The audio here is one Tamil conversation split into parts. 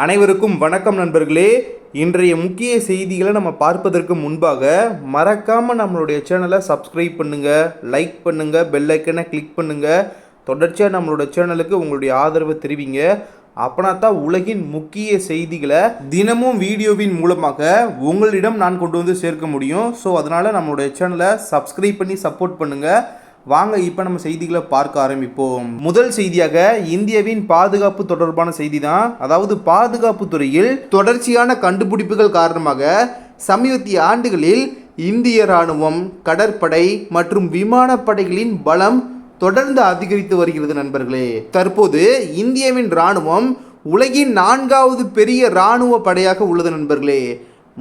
அனைவருக்கும் வணக்கம் நண்பர்களே. இன்றைய முக்கிய செய்திகளை நம்ம பார்ப்பதற்கு முன்பாக மறக்காமல் நம்மளுடைய சேனலை சப்ஸ்கிரைப் பண்ணுங்கள், லைக் பண்ணுங்கள், பெல் ஐக்கனை கிளிக் பண்ணுங்கள். தொடர்ச்சியாக நம்மளோட சேனலுக்கு உங்களுடைய ஆதரவை தெரிவிங்க. அப்பனா தான் உலகின் முக்கிய செய்திகளை தினமும் வீடியோவின் மூலமாக உங்களிடம் நான் கொண்டு வந்து சேர்க்க முடியும். ஸோ அதனால் நம்மளுடைய சேனலை சப்ஸ்கிரைப் பண்ணி சப்போர்ட் பண்ணுங்கள். வாங்க இப்போ நம்ம செய்திகளை பார்க்க ஆரம்பிப்போம். முதல் செய்தியாக இந்தியாவின் பாதுகாப்பு தொடர்பான செய்தி தான். அதாவது பாதுகாப்பு துறையில் தொடர்ச்சியான கண்டுபிடிப்புகள் காரணமாக சமீபத்திய ஆண்டுகளில் இந்திய இராணுவம், கடற்படை மற்றும் விமானப்படைகளின் பலம் தொடர்ந்து அதிகரித்து வருகிறது நண்பர்களே. தற்போது இந்தியாவின் இராணுவம் உலகின் 4வது பெரிய இராணுவ படையாக உள்ளது நண்பர்களே.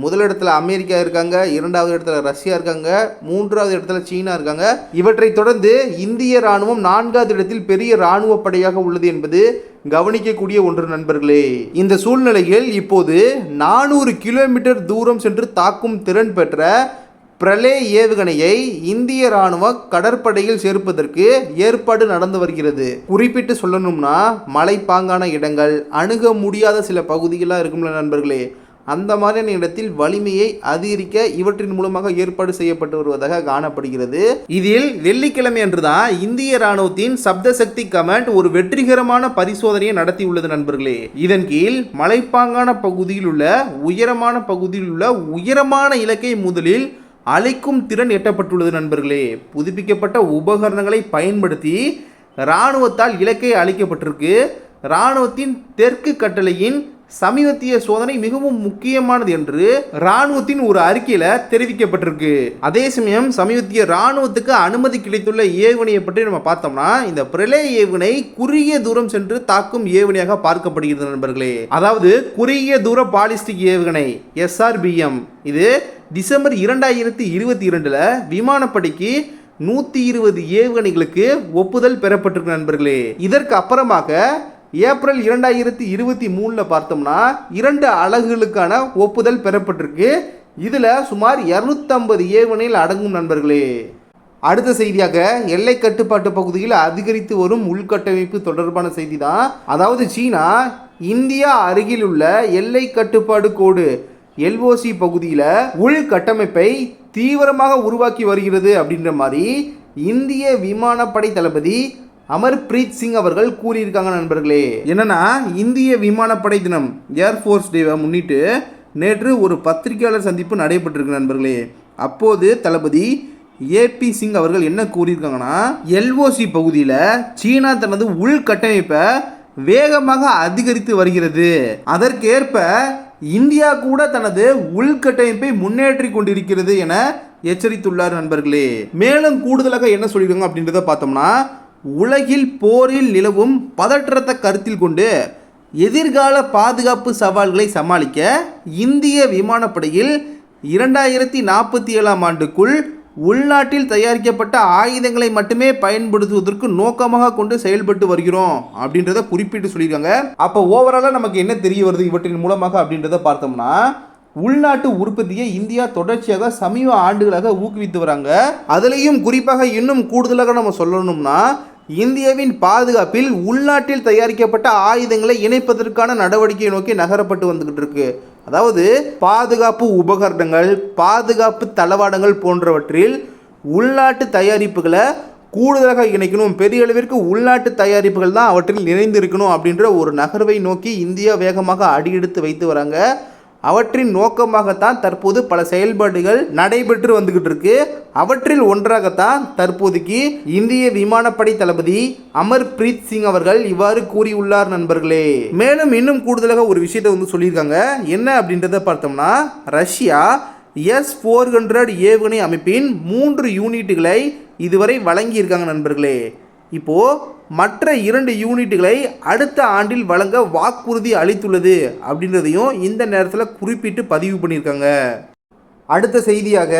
முதலிடத்தில் அமெரிக்கா இருக்காங்க, 2வது இடத்துல ரஷ்யா இருக்காங்க, 3வது இடத்துல சீனா இருக்காங்க. இவற்றை தொடர்ந்து இந்திய இராணுவம் 4வது இடத்தில் பெரிய இராணுவ படையாக உள்ளது என்பது கவனிக்கக்கூடிய ஒன்று நண்பர்களே. இந்த சூழ்நிலையில் இப்போது 400 கிலோமீட்டர் தூரம் சென்று தாக்கும் திறன் பெற்ற பிரலே ஏவுகணையை இந்திய இராணுவ கடற்படையில் சேர்ப்பதற்கு ஏற்பாடு நடந்து வருகிறது. குறிப்பிட்டு சொல்லணும்னா மலைப்பாங்கான இடங்கள், அணுக முடியாத சில பகுதிகளாக இருக்கும்ல நண்பர்களே, அந்த மாதிரியான இடத்தில் வலிமையை அதிகரிக்க இவற்றின் மூலமாக ஏற்பாடு செய்யப்பட்டு வருவதாக காணப்படுகிறது. இதில் வெள்ளிக்கிழமை அன்றுதான் இந்திய இராணுவத்தின் சப்த சக்தி கமாண்ட் ஒரு வெற்றிகரமான பரிசோதனையை நடத்தியுள்ளது நண்பர்களே. இதன் கீழ் மலைப்பாங்கான பகுதியில் உள்ள உயரமான இலக்கை முதலில் அழிக்கும் திறன் எட்டப்பட்டுள்ளது நண்பர்களே. புதுப்பிக்கப்பட்ட உபகரணங்களை பயன்படுத்தி இராணுவத்தால் இலக்கை அழிக்கப்பட்டிருக்கு. இராணுவத்தின் தெற்கு கட்டளையின் சமீபத்திய சோதனை மிகவும் முக்கியமானது என்று இராணுவத்தின் ஒரு அறிக்கையில் தெரிவிக்கப்பட்டிருக்கு. அதே சமயம் சமீபத்திய இராணுவத்துக்கு அனுமதி கிடைத்துள்ள ஏவுகணையை பற்றி நம்ம பார்த்தோம்னா இந்த பிரலே ஏவுகணை குறுகிய தூரம் சென்று தாக்கும் ஏவுகணையாக பார்க்கப்படுகிறது நண்பர்களே. அதாவது குறுகிய தூர பாலிஸ்டிக் ஏவுகணை SRBM. இது டிசம்பர் 2022 விமானப்படைக்கு 120 ஏவுகணைகளுக்கு ஒப்புதல் பெறப்பட்டிருக்கு நண்பர்களே. இதற்கு அப்புறமாக ஏப்ரல் 2023 பார்த்தோம்னா 2 அலகுகளுக்கான ஒப்புதல் பெறப்பட்டிருக்கு. இதில் சுமார் 250 ஏவுகணைகள் அடங்கும் நண்பர்களே. அடுத்த செய்தியாக எல்லை கட்டுப்பாட்டு பகுதியில் அதிகரித்து வரும் உள்கட்டமைப்பு தொடர்பான செய்தி தான். அதாவது சீனா இந்தியா அருகில் உள்ள எல்லை கட்டுப்பாடு கோடு LOC பகுதியில் உள்கட்டமைப்பை தீவிரமாக உருவாக்கி வருகிறது அப்படின்ற மாதிரி இந்திய விமானப்படை தளபதி அமர்பிரீத் சிங் அவர்கள் கூறியிருக்காங்க நண்பர்களே. என்னன்னா இந்திய விமானப்படை தினம் ஏர்ஃபோர்ஸ் டேவை முன்னிட்டு நேற்று ஒரு பத்திரிகையாளர் சந்திப்பு நடைபெற்றிருக்கு நண்பர்களே. அப்போது தளபதி AP சிங் அவர்கள் என்ன கூறியிருக்காங்கன்னா, LOC பகுதியில் சீனா தனது உள்கட்டமைப்பை வேகமாக அதிகரித்து வருகிறது. அதற்கேற்ப இந்தியா கூட தனது உள்கட்டமைப்பை முன்னேற்றி கொண்டிருக்கிறது என எச்சரித்துள்ளார் நண்பர்களே. மேலும் கூடுதலாக என்ன சொல்லியிருக்காங்க அப்படின்றத பார்த்தோம்னா, உலகில் போரில் நிலவும் பதற்றத்தை கருத்தில் கொண்டு எதிர்கால பாதுகாப்பு சவால்களை சமாளிக்க இந்திய விமானப்படையில் 2047 ஆண்டுக்குள் உள்நாட்டில் தயாரிக்கப்பட்ட ஆயுதங்களை மட்டுமே பயன்படுத்துவதற்கு நோக்கமாக கொண்டு செயல்பட்டு வருகிறோம் அப்படின்றத குறிப்பிட்டு சொல்லியிருக்காங்க. அப்போ ஓவராலாக நமக்கு என்ன தெரிய வருது இவற்றின் மூலமாக அப்படின்றத பார்த்தோம்னா, உள்நாட்டு உற்பத்தியை இந்தியா தொடர்ச்சியாக சமீப ஆண்டுகளாக ஊக்குவித்து வராங்க. அதுலேயும் குறிப்பாக இன்னும் கூடுதலாக நம்ம சொல்லணும்னா, இந்தியாவின் பாதுகாப்பில் உள்நாட்டில் தயாரிக்கப்பட்ட ஆயுதங்களை இணைப்பதற்கான நடவடிக்கையை நோக்கி நகரப்பட்டு வந்துகிட்டு இருக்கு. அதாவது பாதுகாப்பு உபகரணங்கள், பாதுகாப்பு தளவாடங்கள் போன்றவற்றில் உள்நாட்டு தயாரிப்புகளை கூடுதலாக இணைக்கணும், பெரிய அளவிற்கு உள்நாட்டு தயாரிப்புகள் தான் அவற்றில் இணைந்திருக்கணும் அப்படின்ற ஒரு நகர்வை நோக்கி இந்தியா வேகமாக அடியெடுத்து வைத்து வராங்க. அவற்றின் நோக்கமாகத்தான் தற்போது பல செயல்பாடுகள் நடைபெற்று வந்துகிட்டு இருக்கு. அவற்றில் ஒன்றாகத்தான் தற்போதைக்கு இந்திய விமானப்படை தளபதி அமர்பிரீத் சிங் அவர்கள் இவ்வாறு கூறியுள்ளார் நண்பர்களே. மேலும் இன்னும் கூடுதலாக ஒரு விஷயத்தை சொல்லியிருக்காங்க. என்ன அப்படின்றத பார்த்தோம்னா, ரஷ்யா S-400 ஏவுகணை அமைப்பின் 3 யூனிட்டுகளை இதுவரை வழங்கியிருக்காங்க நண்பர்களே. இப்போது மற்ற 2 யூனிட்டுகளை அடுத்த ஆண்டில் வழங்க வாக்குறுதி அளித்துள்ளது அப்படின்றதையும் இந்த நேரத்தில் குறிப்பிட்டு பதிவு பண்ணியிருக்காங்க. அடுத்த செய்தியாக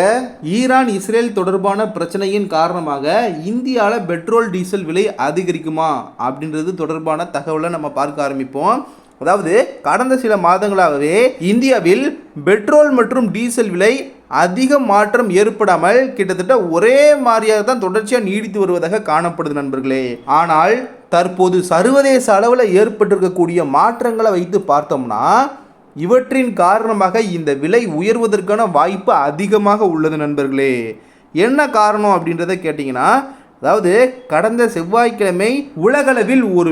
ஈரான் இஸ்ரேல் தொடர்பான பிரச்சனையின் காரணமாக இந்தியாவில் பெட்ரோல் டீசல் விலை அதிகரிக்குமா அப்படின்றது தொடர்பான தகவலை நம்ம பார்க்க ஆரம்பிப்போம். அதாவது கடந்த சில மாதங்களாகவே இந்தியாவில் பெட்ரோல் மற்றும் டீசல் விலை அதிக மாற்றம் ஏற்படாமல் கிட்டத்தட்ட ஒரே மாதிரியாக தான் தொடர்ச்சியாக நீடித்து வருவதாக காணப்படுது நண்பர்களே. ஆனால் தற்போது சர்வதேச அளவில் ஏற்பட்டிருக்கக்கூடிய மாற்றங்களை வைத்து பார்த்தோம்னா இவற்றின் காரணமாக இந்த விலை உயர்வதற்கான வாய்ப்பு அதிகமாக உள்ளது நண்பர்களே. என்ன காரணம் அப்படின்றத கேட்டிங்கன்னா, அதாவது கடந்த செவ்வாய்க்கிழமை உலகளவில் ஒரு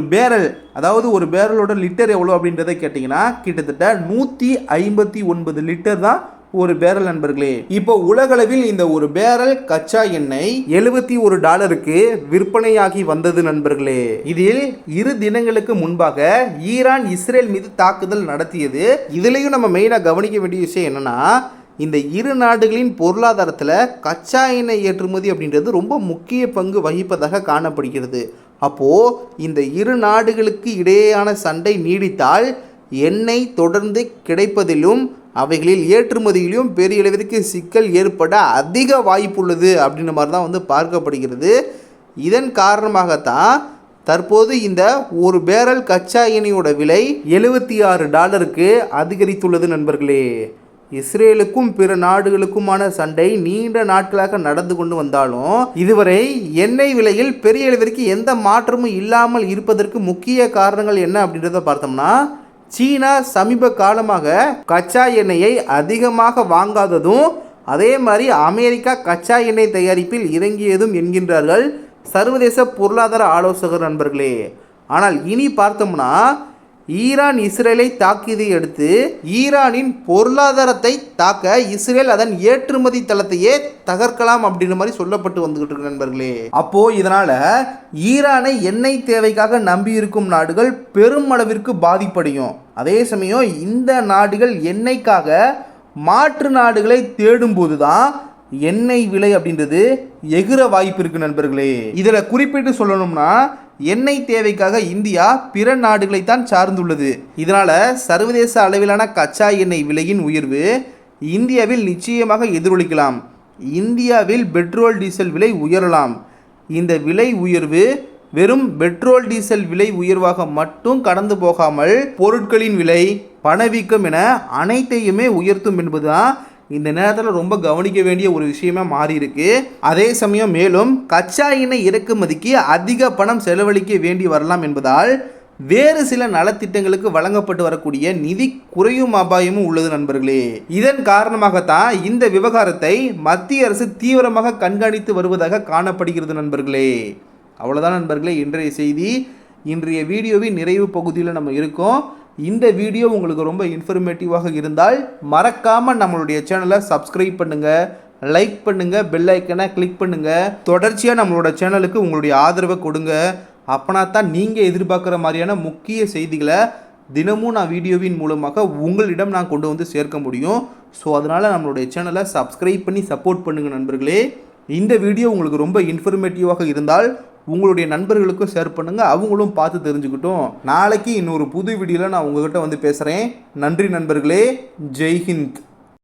பேரலோட லிட்டர் எவ்வளோ அப்படின்றத கேட்டிங்கன்னா கிட்டத்தட்ட 159 லிட்டர் தான் ஒரு பேரல் நண்பர்களே. இப்போ உலகளவில் இந்த ஒரு பேரல் கச்சா எண்ணெய் $71 விற்பனையாகி வந்தது நண்பர்களே. இதில் 2 தினங்களுக்கு முன்பாக ஈரான் இஸ்ரேல் மீது தாக்குதல் நடத்தியது. இதுலயும் நம்ம மெயினாக கவனிக்க வேண்டிய விஷயம் என்னன்னா, இந்த 2 நாடுகளின் பொருளாதாரத்தில் கச்சா எண்ணெய் ஏற்றுமதி அப்படின்றது ரொம்ப முக்கிய பங்கு வகிப்பதாக காணப்படுகிறது. அப்போது இந்த 2 நாடுகளுக்கு இடையேயான சண்டை நீடித்தால் எண்ணெய் தொடர்ந்து கிடைப்பதிலும் அவைகளில் ஏற்றுமதியிலும் பெரிய அளவிற்கு சிக்கல் ஏற்பட அதிக வாய்ப்புள்ளது அப்படின்ற மாதிரி தான் பார்க்கப்படுகிறது. இதன் காரணமாகத்தான் தற்போது இந்த ஒரு பேரல் கச்சா எண்ணெயோட விலை $76 அதிகரித்துள்ளது நண்பர்களே. இஸ்ரேலுக்கும் பிற நாடுகளுக்குமான சண்டை நீண்ட நாட்களாக நடந்து கொண்டு வந்தாலும் இதுவரை எண்ணெய் விலையில் பெரிய அளவிற்கு எந்த மாற்றமும் இல்லாமல் இருப்பதற்கு முக்கிய காரணங்கள் என்ன அப்படின்றத பார்த்தோம்னா, சீனா சமீப காலமாக கச்சா எண்ணெயை அதிகமாக வாங்காததும் அதே மாதிரி அமெரிக்கா கச்சா எண்ணெய் தயாரிப்பில் இறங்கியதும் என்கின்றார்கள் சர்வதேச பொருளாதார ஆலோசகர் நண்பர்களே. ஆனால் இனி பார்த்தோம்னா ஈரான் இஸ்ரேலை தாக்கியதை அடுத்து ஈரானின் பொருளாதாரத்தை தாக்க இஸ்ரேல் அதன் ஏற்றுமதி தளத்தையே தகர்க்கலாம் அப்படின்ற மாதிரி சொல்லப்பட்டு வந்துகிட்டு இருக்கு நண்பர்களே. அப்போ இதனால ஈரானை எண்ணெய் தேவைக்காக நம்பி இருக்கும் நாடுகள் பெரும் அளவிற்கு பாதிப்படையும். அதே சமயம் இந்த நாடுகள் எண்ணெய்க்காக மாற்று நாடுகளை தேடும்போது தான் எண்ணெய் விலை அப்படின்றது எகிற வாய்ப்பு இருக்கு நண்பர்களே. இதில் குறிப்பிட்டு சொல்லணும்னா எண்ணெய் தேவைக்காக இந்தியா பிற நாடுகளைத்தான் சார்ந்துள்ளது. இதனால் சர்வதேச அளவிலான கச்சா எண்ணெய் விலையின் உயர்வு இந்தியாவில் நிச்சயமாக எதிரொலிக்கலாம். இந்தியாவில் பெட்ரோல் டீசல் விலை உயரலாம். இந்த விலை உயர்வு வெறும் பெட்ரோல் டீசல் விலை உயர்வாக மட்டும் கடந்து போகாமல் பொருட்களின் விலை, பணவீக்கம் என அனைத்தையுமே உயர்த்தும் என்பதுதான் இந்த நேரத்தில் ரொம்ப கவனிக்க வேண்டிய ஒரு விஷயமா மாறி இருக்கு. அதே சமயம் மேலும் கச்சா எண்ணெய் இறக்குமதிக்கு அதிக பணம் செலவழிக்க வேண்டி வரலாம் என்பதால் வேறு சில நலத்திட்டங்களுக்கு வழங்கப்பட்டு வரக்கூடிய நிதி குறையும் அபாயமும் உள்ளது நண்பர்களே. இதன் காரணமாகத்தான் இந்த விவகாரத்தை மத்திய அரசு தீவிரமாக கண்காணித்து வருவதாக காணப்படுகிறது நண்பர்களே. அவ்வளோதான் நண்பர்களே இன்றைய செய்தி. இன்றைய வீடியோவின் நிறைவு பகுதியில் நம்ம இருக்கோம். இந்த வீடியோ உங்களுக்கு ரொம்ப இன்ஃபர்மேட்டிவாக இருந்தால் மறக்காமல் நம்மளுடைய சேனலை சப்ஸ்கிரைப் பண்ணுங்கள், லைக் பண்ணுங்கள், பெல் ஐக்கனை கிளிக் பண்ணுங்கள். தொடர்ச்சியாக நம்மளோட சேனலுக்கு உங்களுடைய ஆதரவை கொடுங்க. அப்போனா தான் நீங்கள் எதிர்பார்க்குற மாதிரியான முக்கிய செய்திகளை தினமும் நான் வீடியோவின் மூலமாக உங்களிடம் நான் கொண்டு வந்து சேர்க்க முடியும். ஸோ அதனால் நம்மளுடைய சேனலை சப்ஸ்கிரைப் பண்ணி சப்போர்ட் பண்ணுங்கள் நண்பர்களே. இந்த வீடியோ உங்களுக்கு ரொம்ப இன்ஃபர்மேட்டிவாக இருந்தால் உங்களுடைய நண்பர்களுக்கும் ஷேர் பண்ணுங்கள், அவங்களும் பார்த்து தெரிஞ்சுக்கிட்டோம். நாளைக்கு இன்னொரு புது வீடியோவில் நான் உங்ககிட்ட பேசுகிறேன். நன்றி நண்பர்களே. ஜெய் ஹிந்த்.